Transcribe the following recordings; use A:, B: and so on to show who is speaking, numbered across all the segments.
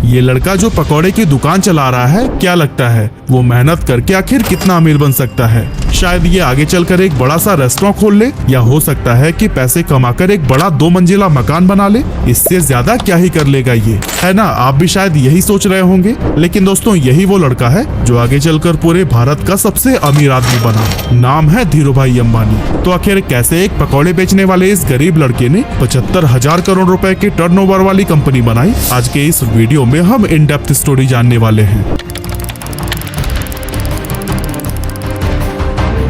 A: ये लड़का जो पकौड़े की दुकान चला रहा है, क्या लगता है वो मेहनत करके आखिर कितना अमीर बन सकता है? शायद ये आगे चलकर एक बड़ा सा रेस्टोरेंट खोल ले, या हो सकता है कि पैसे कमाकर एक बड़ा 2 मंजिला मकान बना ले। इससे ज्यादा क्या ही कर लेगा ये, है ना? आप भी शायद यही सोच रहे होंगे। लेकिन दोस्तों, यही वो लड़का है जो आगे चलकर पूरे भारत का सबसे अमीर आदमी बना। नाम है धीरूभाई अंबानी। तो आखिर कैसे एक पकौड़े बेचने वाले इस गरीब लड़के ने 75,000 करोड़ रुपए की टर्नओवर वाली कंपनी बनाई? आज के इस वीडियो में हम इन डेप्थ स्टोरी जानने वाले हैं।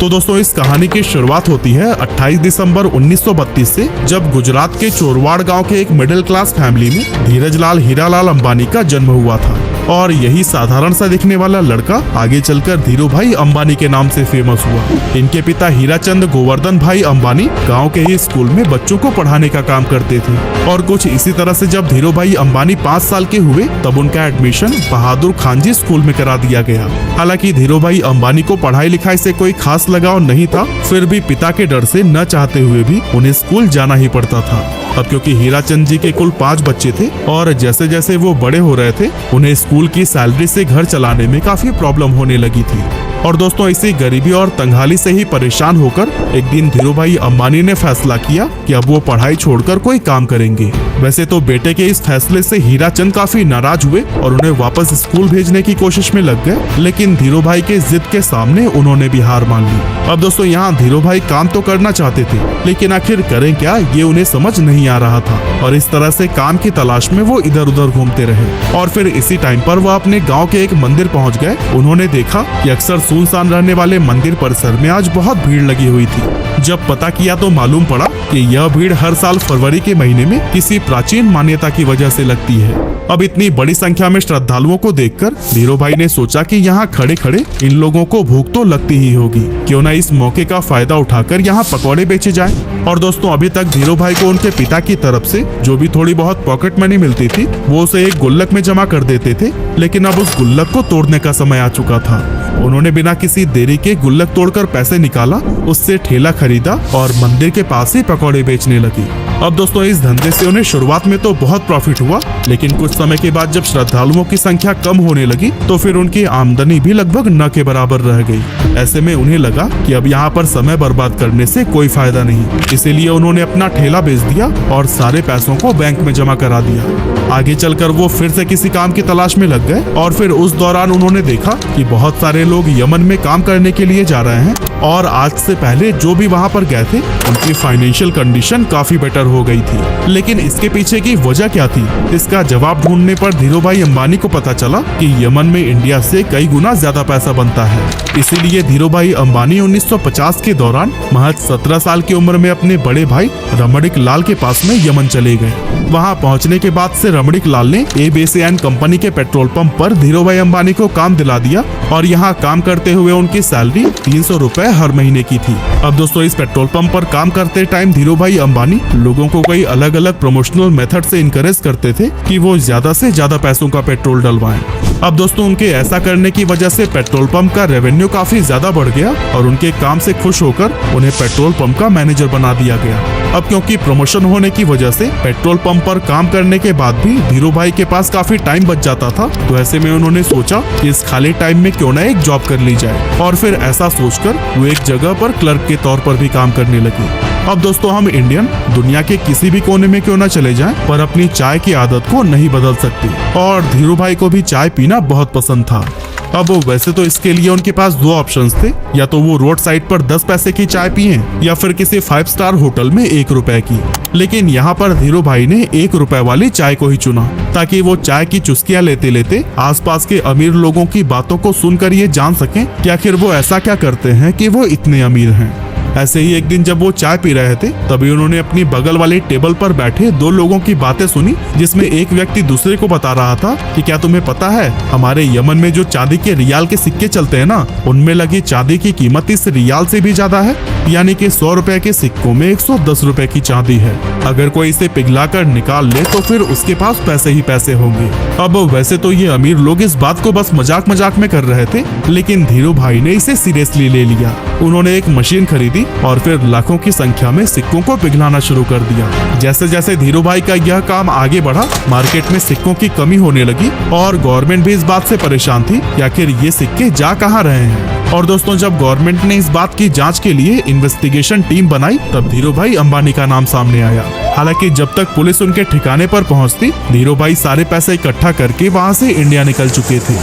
A: तो दोस्तों, इस कहानी की शुरुआत होती है 28 दिसंबर 1932 से, जब गुजरात के चोरवाड़ गांव के एक मिडिल क्लास फैमिली में धीरजलाल हीरालाल अंबानी का जन्म हुआ था। और यही साधारण सा दिखने वाला लड़का आगे चलकर धीरूभाई अंबानी के नाम से फेमस हुआ। इनके पिता हीराचंद गोवर्धन भाई अंबानी गांव के ही स्कूल में बच्चों को पढ़ाने का काम करते थे। और कुछ इसी तरह से जब धीरूभाई अंबानी 5 साल के हुए, तब उनका एडमिशन बहादुर खानजी स्कूल में करा दिया गया। हालांकि धीरूभाई अंबानी को पढ़ाई लिखाई से कोई खास लगाव नहीं था, फिर भी पिता के डर से न चाहते हुए भी उन्हें स्कूल जाना ही पड़ता था। अब क्योंकि हीराचंद जी के कुल 5 बच्चे थे और जैसे जैसे वो बड़े हो रहे थे, उन्हें स्कूल की सैलरी से घर चलाने में काफी प्रॉब्लम होने लगी थी। और दोस्तों, इसी गरीबी और तंगहाली से ही परेशान होकर एक दिन धीरूभाई अंबानी ने फैसला किया कि अब वो पढ़ाई छोड़कर कोई काम करेंगे। वैसे तो बेटे के इस फैसले से हीराचंद काफी नाराज हुए और उन्हें वापस स्कूल भेजने की कोशिश में लग गए, लेकिन धीरूभाई के जिद के सामने उन्होंने भी हार मान ली। अब दोस्तों, यहाँ धीरूभाई काम तो करना चाहते थे, लेकिन आखिर करें क्या, ये उन्हें समझ नहीं आ रहा था। और इस तरह से काम की तलाश में वो इधर उधर घूमते रहे। और फिर इसी टाइम पर वो अपने गाँव के एक मंदिर पहुँच गए। उन्होंने देखा कि अक्सर सुनसान रहने वाले मंदिर परिसर में आज बहुत भीड़ लगी हुई थी। जब पता किया तो मालूम पड़ा कि यह भीड़ हर साल फरवरी के महीने में किसी प्राचीन मान्यता की वजह से लगती है। अब इतनी बड़ी संख्या में श्रद्धालुओं को देखकर धीरूभाई ने सोचा कि यहाँ खड़े खड़े इन लोगों को भूख तो लगती ही होगी, क्यों ना इस मौके का फायदा उठाकर यहाँ पकौड़े बेचे जाएं। और दोस्तों, अभी तक धीरूभाई को उनके पिता की तरफ से जो भी थोड़ी बहुत पॉकेट मनी मिलती थी, वो उसे एक गुल्लक में जमा कर देते थे। लेकिन अब उस गुल्लक को तोड़ने का समय आ चुका था। उन्होंने बिना किसी देरी के गुल्लक तोड़कर पैसे निकाला, उससे ठेला खरीदा और मंदिर के पास ही पकौड़े बेचने लगी। अब दोस्तों, इस धंधे से उन्हें शुरुआत में तो बहुत प्रॉफिट हुआ, लेकिन कुछ समय के बाद जब श्रद्धालुओं की संख्या कम होने लगी, तो फिर उनकी आमदनी भी लगभग न के बराबर रह गई। ऐसे में उन्हें लगा कि अब यहाँ पर समय बर्बाद करने से कोई फायदा नहीं, इसीलिए उन्होंने अपना ठेला बेच दिया और सारे पैसों को बैंक में जमा करा दिया। आगे चलकर वो फिर से किसी काम की तलाश में लग गए और फिर उस दौरान उन्होंने देखा कि बहुत सारे लोग यमन में काम करने के लिए जा रहे हैं और आज से पहले जो भी वहाँ पर गए थे, उनकी फाइनेंशियल कंडीशन काफी बेटर हो गई थी। लेकिन इसके पीछे की वजह क्या थी, इसका जवाब ढूंढने पर धीरूभाई अंबानी को पता चला कि यमन में इंडिया से कई गुना ज्यादा पैसा बनता है। इसीलिए धीरूभाई अंबानी 1950 के दौरान महज 17 साल की उम्र में अपने बड़े भाई रमणिक लाल के पास में यमन चले गए। वहाँ पहुँचने के बाद से रमणिक लाल ने एबीसीएन कंपनी के पेट्रोल पंप पर धीरूभाई अंबानी को काम दिला दिया और यहाँ काम करते हुए उनकी सैलरी 300 रुपए हर महीने की थी। अब दोस्तों, इस पेट्रोल पंप पर काम करते टाइम धीरूभाई अंबानी लोगों को कई अलग अलग प्रमोशनल मेथड से इनकरेज करते थे कि वो ज्यादा से ज्यादा पैसों का पेट्रोल डलवाएं। अब दोस्तों, उनके ऐसा करने की वजह से पेट्रोल पंप का रेवेन्यू काफी ज्यादा बढ़ गया और उनके काम से खुश होकर उन्हें पेट्रोल पंप का मैनेजर बना दिया गया। अब क्योंकि प्रमोशन होने की वजह से पेट्रोल पंप पर काम करने के बाद भी धीरूभाई के पास काफी टाइम बच जाता था, तो ऐसे में उन्होंने सोचा कि इस खाली टाइम में क्यों ना एक जॉब कर ली जाए। और फिर ऐसा सोचकर वो एक जगह पर क्लर्क के तौर पर भी काम करने लगे। अब दोस्तों, हम इंडियन दुनिया के किसी भी कोने में क्यों ना चले जाएं, पर अपनी चाय की आदत को नहीं बदल सकते। और धीरूभाई को भी चाय पीना बहुत पसंद था। अब वैसे तो इसके लिए उनके पास 2 ऑप्शंस थे, या तो वो रोड साइड पर 10 पैसे की चाय पिए या फिर किसी 5 स्टार होटल में 1 रुपए की। लेकिन यहाँ पर धीरूभाई ने 1 रुपए वाली चाय को ही चुना, ताकि वो चाय की चुस्कियां लेते लेते आसपास के अमीर लोगों की बातों को सुनकर ये जान सकें कि आखिर वो ऐसा क्या करते हैं कि वो इतने अमीर हैं। ऐसे ही एक दिन जब वो चाय पी रहे थे, तभी उन्होंने अपनी बगल वाले टेबल पर बैठे 2 लोगों की बातें सुनी, जिसमें एक व्यक्ति दूसरे को बता रहा था कि क्या तुम्हें पता है, हमारे यमन में जो चांदी के रियाल के सिक्के चलते हैं ना, उनमें लगी चांदी की कीमत इस रियाल से भी ज्यादा है। यानी कि 100 रुपए के सिक्कों में 110 रुपए की चांदी है। अगर कोई इसे पिघलाकर निकाल ले तो फिर उसके पास पैसे ही पैसे होंगे। अब वैसे तो ये अमीर लोग इस बात को बस मजाक मजाक में कर रहे थे, लेकिन धीरू भाई ने इसे सीरियसली ले लिया। उन्होंने एक मशीन खरीदी और फिर लाखों की संख्या में सिक्कों को पिघलाना शुरू कर दिया। जैसे जैसे धीरू भाई का यह काम आगे बढ़ा, मार्केट में सिक्कों की कमी होने लगी और गवर्नमेंट भी इस बात से परेशान थी कि आखिर ये सिक्के जा कहाँ रहे हैं। और दोस्तों, जब गवर्नमेंट ने इस बात की जांच के लिए इन्वेस्टिगेशन टीम बनाई, तब धीरू भाई अंबानी का नाम सामने आया। हालांकि जब तक पुलिस उनके ठिकाने पर पहुंचती, धीरू भाई सारे पैसे इकट्ठा करके वहां से इंडिया निकल चुके थे।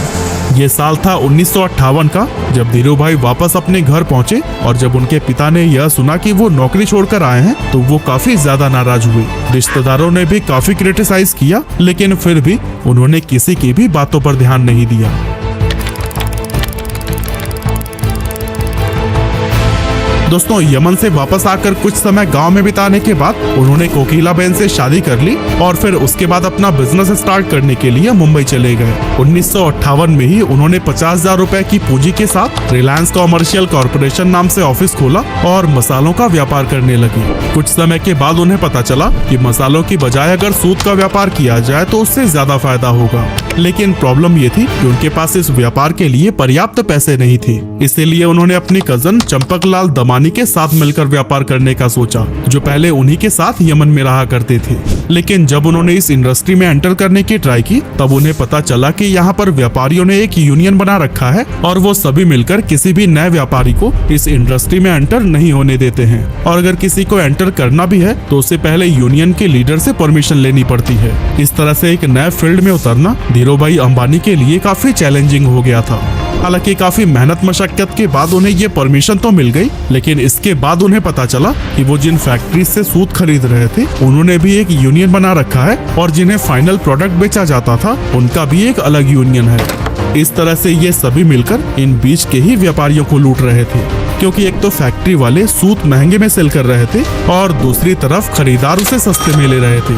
A: ये साल था 1958 का, जब धीरू भाई वापस अपने घर पहुंचे और जब उनके पिता ने यह सुना कि वो नौकरी छोड़कर आए हैं, तो वो काफी ज्यादा नाराज हुए। रिश्तेदारों ने भी काफी क्रिटिसाइज किया, लेकिन फिर भी उन्होंने किसी की भी बातों पर ध्यान नहीं दिया। दोस्तों, यमन से वापस आकर कुछ समय गांव में बिताने के बाद उन्होंने कोकिला बहन से शादी कर ली और फिर उसके बाद अपना बिजनेस स्टार्ट करने के लिए मुंबई चले गए। 1958 में ही उन्होंने 50,000 रुपए की पूंजी के साथ रिलायंस कॉमर्शियल कॉर्पोरेशन नाम से ऑफिस खोला और मसालों का व्यापार करने लगे। कुछ समय के बाद उन्हें पता चला कि मसालों की बजाय अगर सूत का व्यापार किया जाए तो उससे ज्यादा फायदा होगा, लेकिन प्रॉब्लम ये थी कि उनके पास इस व्यापार के लिए पर्याप्त पैसे नहीं थे। इसीलिए उन्होंने अपनी कजन चंपकलाल दमानी के साथ मिलकर व्यापार करने का सोचा, जो पहले उन्हीं के साथ यमन में रहा करते थे। लेकिन जब उन्होंने इस इंडस्ट्री में एंटर करने की ट्राई की, तब उन्हें पता चला कि यहाँ पर व्यापारियों ने एक यूनियन बना रखा है और वो सभी मिलकर किसी भी नए व्यापारी को इस इंडस्ट्री में एंटर नहीं होने देते हैं। और अगर किसी को एंटर करना भी है तो उससे पहले यूनियन के लीडर से परमिशन लेनी पड़ती है। इस तरह से एक नए फील्ड में उतरना धीरू भाई अंबानी के लिए काफी चैलेंजिंग हो गया था। हालांकि काफी मेहनत मशक्कत के बाद उन्हें ये परमिशन तो मिल गई, लेकिन इसके बाद उन्हें पता चला कि वो जिन फैक्ट्री से सूत खरीद रहे थे, उन्होंने भी एक यूनियन बना रखा है और जिन्हें फाइनल प्रोडक्ट बेचा जाता था, उनका भी एक अलग यूनियन है। इस तरह से ये सभी मिलकर इन बीच के ही व्यापारियों को लूट रहे थे, क्योंकि एक तो फैक्ट्री वाले सूत महंगे में सेल कर रहे थे और दूसरी तरफ खरीदार उसे सस्ते में ले रहे थे।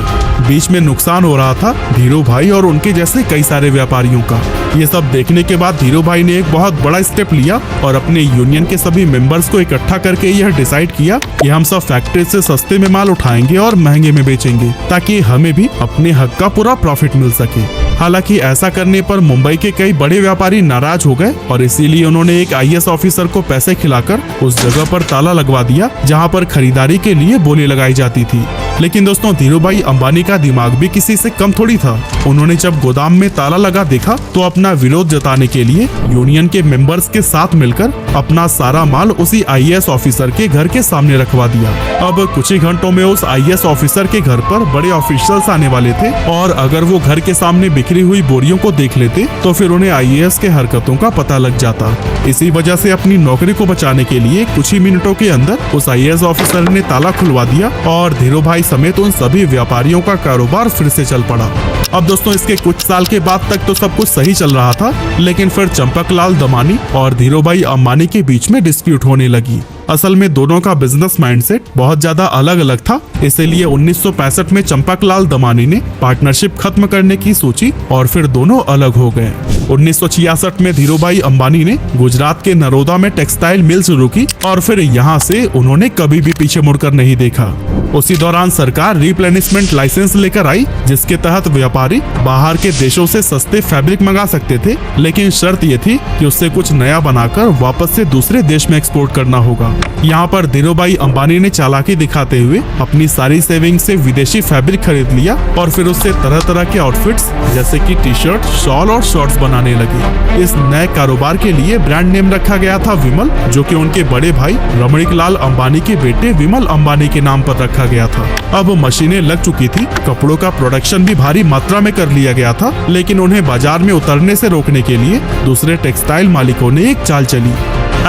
A: बीच में नुकसान हो रहा था धीरू भाई और उनके जैसे कई सारे व्यापारियों का। ये सब देखने के बाद धीरू भाई ने एक बहुत बड़ा स्टेप लिया और अपने यूनियन के सभी मेंबर्स को इकट्ठा करके यह डिसाइड किया कि हम सब फैक्ट्री से सस्ते में माल उठाएंगे और महंगे में बेचेंगे, ताकि हमें भी अपने हक का पूरा प्रॉफिट मिल सके। हालांकि ऐसा करने पर मुंबई के कई बड़े व्यापारी नाराज हो गए और इसीलिए उन्होंने एक IAS ऑफिसर को पैसे खिलाकर उस जगह पर ताला लगवा दिया जहां पर खरीदारी के लिए बोली लगाई जाती थी। लेकिन दोस्तों, धीरू भाई अंबानी का दिमाग भी किसी से कम थोड़ी था। उन्होंने जब गोदाम में ताला लगा देखा तो अपना विरोध जताने के लिए यूनियन के मेंबर्स के साथ मिलकर अपना सारा माल उसी IAS ऑफिसर के घर के सामने रखवा दिया। अब कुछ ही घंटों में उस IAS ऑफिसर के घर पर बड़े ऑफिशियल्स आने वाले थे और अगर वो घर के सामने बिखरी हुई बोरियों को देख लेते तो फिर उन्हें IAS के हरकतों का पता लग जाता। इसी वजह से अपनी नौकरी को बचाने के लिए कुछ ही मिनटों के अंदर उस IAS ऑफिसर ने ताला खुलवा दिया और धीरू भाई समेत उन सभी व्यापारियों का कारोबार फिर से चल पड़ा। अब दोस्तों, इसके कुछ साल के बाद तक तो सब कुछ सही चल रहा था, लेकिन फिर चंपकलाल दमानी और धीरू भाई अंबानी के बीच में डिस्प्यूट होने लगी। असल में दोनों का बिजनेस माइंडसेट बहुत ज्यादा अलग अलग था, इसीलिए 1965 में चंपकलाल दमानी ने पार्टनरशिप खत्म करने की सोची और फिर दोनों अलग हो गए। 1966 में धीरू भाई अंबानी ने गुजरात के नरोदा में टेक्सटाइल मिल शुरू की और फिर यहाँ से उन्होंने कभी भी पीछे मुड़कर नहीं देखा। उसी दौरान सरकार रिप्लेनिशमेंट लाइसेंस लेकर आई, जिसके तहत व्यापारी बाहर के देशों से सस्ते फैब्रिक मंगा सकते थे, लेकिन शर्त ये थी कि उससे कुछ नया बनाकर वापस से दूसरे देश में एक्सपोर्ट करना होगा। यहाँ पर धीरू भाई अंबानी ने चालाकी दिखाते हुए अपनी सारी सेविंग से विदेशी फैब्रिक खरीद लिया और फिर उससे तरह तरह के आउटफिट्स जैसे कि टी-शर्ट, शॉल और शॉर्ट्स बनाने लगे। इस नए कारोबार के लिए ब्रांड नेम रखा गया था विमल, जो कि उनके बड़े भाई रमणीकलाल अंबानी के बेटे विमल अंबानी के नाम पर रखा गया था। अब मशीनें लग चुकी थी, कपड़ों का प्रोडक्शन भी भारी मात्रा में कर लिया गया था, लेकिन उन्हें बाजार में उतरने से रोकने के लिए दूसरे टेक्सटाइल मालिकों ने एक चाल चली।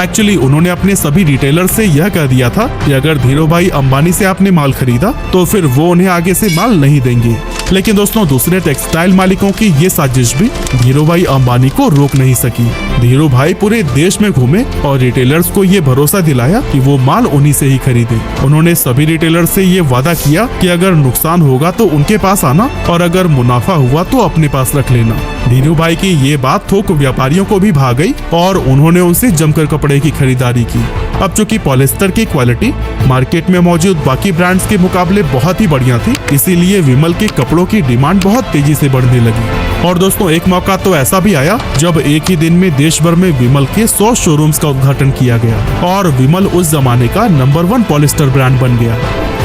A: एक्चुअली उन्होंने अपने सभी रिटेलर से यह कह दिया था कि अगर धीरू भाई अंबानी से आपने माल खरीदा तो फिर वो उन्हें आगे से माल नहीं देंगे। लेकिन दोस्तों, दूसरे टेक्सटाइल मालिकों की ये साजिश भी धीरू भाई अंबानी को रोक नहीं सकी। धीरू भाई पूरे देश में घूमे और रिटेलर्स को ये भरोसा दिलाया कि वो माल उन्हीं से ही खरीदे। उन्होंने सभी रिटेलर्स से ये वादा किया कि अगर नुकसान होगा तो उनके पास आना और अगर मुनाफा हुआ तो अपने पास रख लेना। धीरू भाई की ये बात थोक व्यापारियों को भी भा गई और उन्होंने उनसे जमकर कपड़े की खरीदारी की। अब चूंकि पॉलिस्टर की क्वालिटी मार्केट में मौजूद बाकी ब्रांड्स के मुकाबले बहुत ही बढ़िया थी, इसीलिए विमल के कपड़ों की डिमांड बहुत तेजी से बढ़ने लगी। और दोस्तों, एक मौका तो ऐसा भी आया जब एक ही दिन में देश भर में विमल के 100 शोरूम्स का उद्घाटन किया गया और विमल उस जमाने का नंबर 1 पॉलिस्टर ब्रांड बन गया।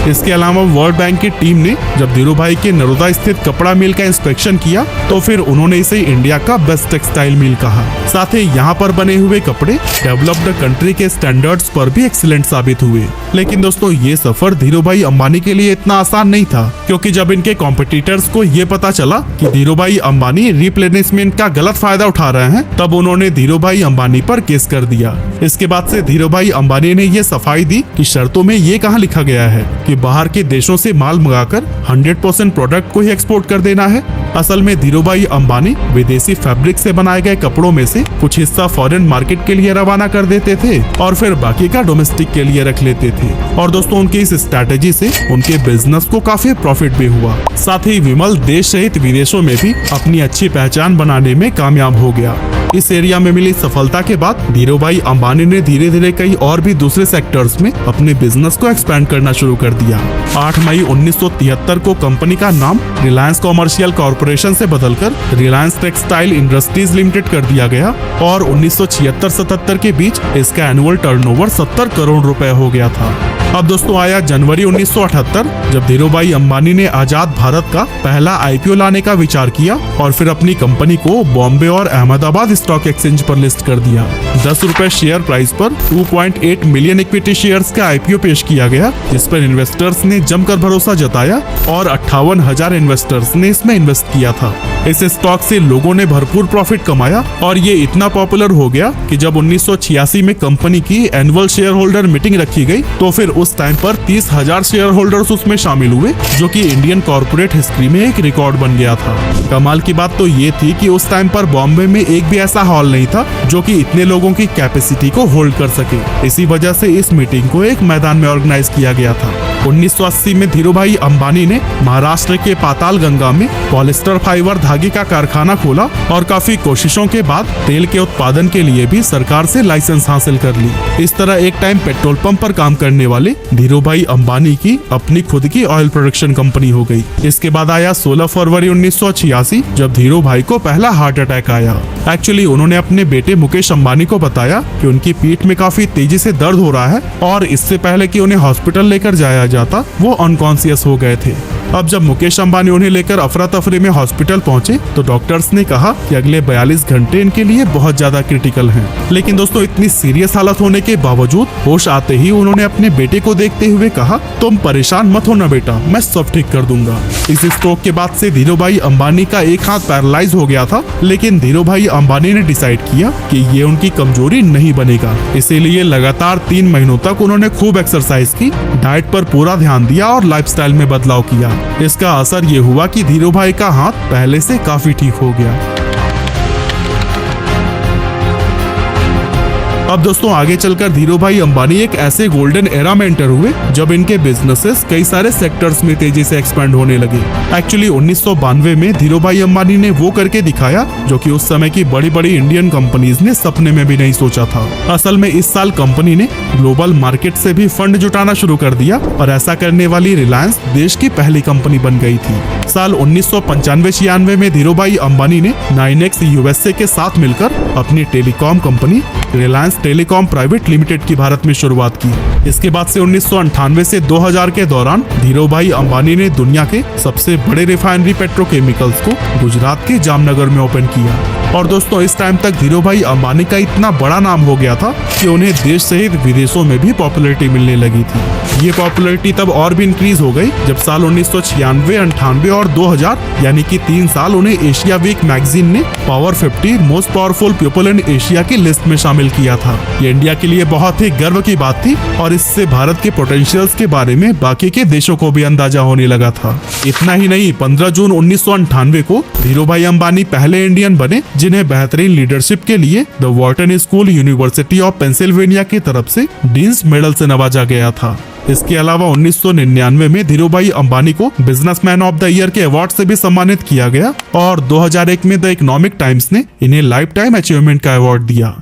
A: इसके अलावा वर्ल्ड बैंक की टीम ने जब धीरू भाई के नरोदा स्थित कपड़ा मिल का इंस्पेक्शन किया तो फिर उन्होंने इसे इंडिया का बेस्ट टेक्सटाइल मिल कहा। साथ ही यहाँ पर बने हुए कपड़े डेवलप्ड कंट्री के स्टैंडर्ड्स पर भी एक्सीलेंट साबित हुए। लेकिन दोस्तों, ये सफर धीरू भाई अंबानी के लिए इतना आसान नहीं था, क्योंकि जब इनके कॉम्पिटिटर्स को ये पता चला कि धीरू भाई अंबानी रिप्लेनिशमेंट का गलत फायदा उठा रहे हैं, तब उन्होंने धीरू भाई अंबानी पर केस कर दिया। इसके बाद से धीरू भाई अंबानी ने ये सफाई दी कि शर्तों में ये कहाँ लिखा गया है कि बाहर के देशों से माल मंगाकर 100% प्रोडक्ट को ही एक्सपोर्ट कर देना है। असल में धीरू भाई अंबानी विदेशी फैब्रिक से बनाए गए कपड़ों में से कुछ हिस्सा फॉरेन मार्केट के लिए रवाना कर देते थे और फिर बाकी का डोमेस्टिक के लिए रख लेते थे। और दोस्तों, उनकी इस स्ट्रैटेजी से उनके बिजनेस को काफी प्रॉफिट भी हुआ। साथ ही विमल देश सहित विदेशों में भी अपनी अच्छी पहचान बनाने में कामयाब हो गया। इस एरिया में मिली सफलता के बाद धीरू भाई अंबानी ने धीरे धीरे कई और भी दूसरे सेक्टर्स में अपने बिजनेस को एक्सपेंड करना शुरू कर दिया। 8 मई 1973 को कंपनी का नाम रिलायंस कॉमर्शियल कॉर्पोरेशन से बदलकर रिलायंस टेक्सटाइल इंडस्ट्रीज लिमिटेड कर दिया गया और 1976-77 के बीच इसका एनुअल टर्नओवर 70 करोड़ रुपए हो गया था। अब दोस्तों, आया जनवरी 1978 जब धीरू भाई अंबानी ने आजाद भारत का पहला आईपीओ लाने का विचार किया और फिर अपनी कंपनी को बॉम्बे और अहमदाबाद स्टॉक एक्सचेंज पर लिस्ट कर दिया। 10 रुपए शेयर प्राइस पर 2.8 मिलियन इक्विटी शेयर्स का आईपीओ पेश किया गया, जिस पर इन्वेस्टर्स ने जमकर भरोसा जताया और 58,000 इन्वेस्टर्स ने इसमें इन्वेस्ट किया था। इस स्टॉक से लोगों ने भरपूर प्रॉफिट कमाया और ये इतना पॉपुलर हो गया कि जब 1986 में कंपनी की एनुअल शेयर होल्डर मीटिंग रखी गई तो फिर उस टाइम पर 30,000 शेयर होल्डर्स उसमें शामिल हुए, जो कि इंडियन कॉर्पोरेट हिस्ट्री में एक रिकॉर्ड बन गया था। कमाल की बात तो ये थी कि उस टाइम पर बॉम्बे में एक भी ऐसा हॉल नहीं था जो कि इतने लोगों की कैपेसिटी को होल्ड कर सके। इसी वजह से इस मीटिंग को एक मैदान में ऑर्गेनाइज किया गया था। 1980 में धीरू भाई अंबानी ने महाराष्ट्र के पाताल गंगा में पॉलिस्टर फाइबर धागे का कारखाना खोला और काफी कोशिशों के बाद तेल के उत्पादन के लिए भी सरकार से लाइसेंस हासिल कर ली। इस तरह एक टाइम पेट्रोल पंप पर काम करने वाले धीरू भाई अंबानी की अपनी खुद की ऑयल प्रोडक्शन कंपनी हो गई। इसके बाद आया 16 फरवरी 1986 जब धीरू भाई को पहला हार्ट अटैक आया। एक्चुअली उन्होंने अपने बेटे मुकेश अंबानी को बताया कि उनकी पीठ में काफी तेजी से दर्द हो रहा है और इससे पहले कि उन्हें हॉस्पिटल लेकर जाया जाता वो अनकॉन्शियस हो गए थे। अब जब मुकेश अंबानी उन्हें लेकर अफरा तफरी में हॉस्पिटल पहुंचे तो डॉक्टर्स ने कहा कि अगले 42 घंटे इनके लिए बहुत ज्यादा क्रिटिकल हैं। लेकिन दोस्तों, इतनी सीरियस हालत होने के बावजूद होश आते ही उन्होंने अपने बेटे को देखते हुए कहा, तुम परेशान मत हो ना बेटा, मैं सब ठीक कर दूंगा। इस स्ट्रोक के बाद से धीरू भाई अंबानी का एक हाथ पैरालाइज हो गया था, लेकिन धीरू भाई अंबानी ने डिसाइड किया कि ये उनकी कमजोरी नहीं बनेगा। इसीलिए लगातार 3 महीनों तक उन्होंने खूब एक्सरसाइज की, डाइट पर पूरा ध्यान दिया और लाइफस्टाइल में बदलाव किया। इसका असर ये हुआ कि धीरू भाई का हाथ पहले से काफी ठीक हो गया। अब दोस्तों, आगे चलकर धीरू भाई अंबानी एक ऐसे गोल्डन एरा में एंटर हुए जब इनके बिजनेसेस कई सारे सेक्टर्स में तेजी से एक्सपेंड होने लगे। एक्चुअली 1992 में धीरू भाई अंबानी ने वो करके दिखाया जो कि उस समय की बड़ी बड़ी इंडियन कंपनीज ने सपने में भी नहीं सोचा था। असल में इस साल कंपनी ने ग्लोबल मार्केट से भी फंड जुटाना शुरू कर दिया और ऐसा करने वाली रिलायंस देश की पहली कंपनी बन गई थी। साल 1995-96 में धीरू भाई अंबानी ने 9X USA के साथ मिलकर अपनी telecom company Reliance telecom private limited की भारत में शुरुआत की। इसके बाद से 1998 से 2000 के दौरान धीरू भाई अंबानी ने दुनिया के सबसे बड़े रिफाइनरी पेट्रोकेमिकल्स को गुजरात के जामनगर में ओपन किया। और दोस्तों, इस टाइम तक धीरू भाई अंबानी का इतना बड़ा नाम हो गया था कि उन्हें देश सहित विदेशों में भी पॉपुलैरिटी मिलने लगी थी। ये पॉपुलैरिटी तब और भी इंक्रीज हो गई जब साल 1996, 98 और 2000 यानी कि 3 साल उन्हें एशिया वीक मैगजीन ने power 50 most powerful people in Asia की लिस्ट में शामिल किया था। ये इंडिया के लिए बहुत ही गर्व की बात थी और इससे भारत के पोटेंशियल्स के बारे में बाकी के देशों को भी अंदाजा होने लगा था। इतना ही नहीं, 15 जून 1998 को धीरू भाई अंबानी पहले इंडियन बने जिन्हें बेहतरीन लीडरशिप के लिए the Wharton school university of Pennsylvania की तरफ से डीन्स मेडल से नवाजा गया था। इसके अलावा 1999 में धीरूभाई अंबानी को बिजनेसमैन ऑफ द ईयर के अवार्ड से भी सम्मानित किया गया और 2001 में द इकोनॉमिक टाइम्स ने इन्हें लाइफ टाइम अचीवमेंट का अवार्ड दिया।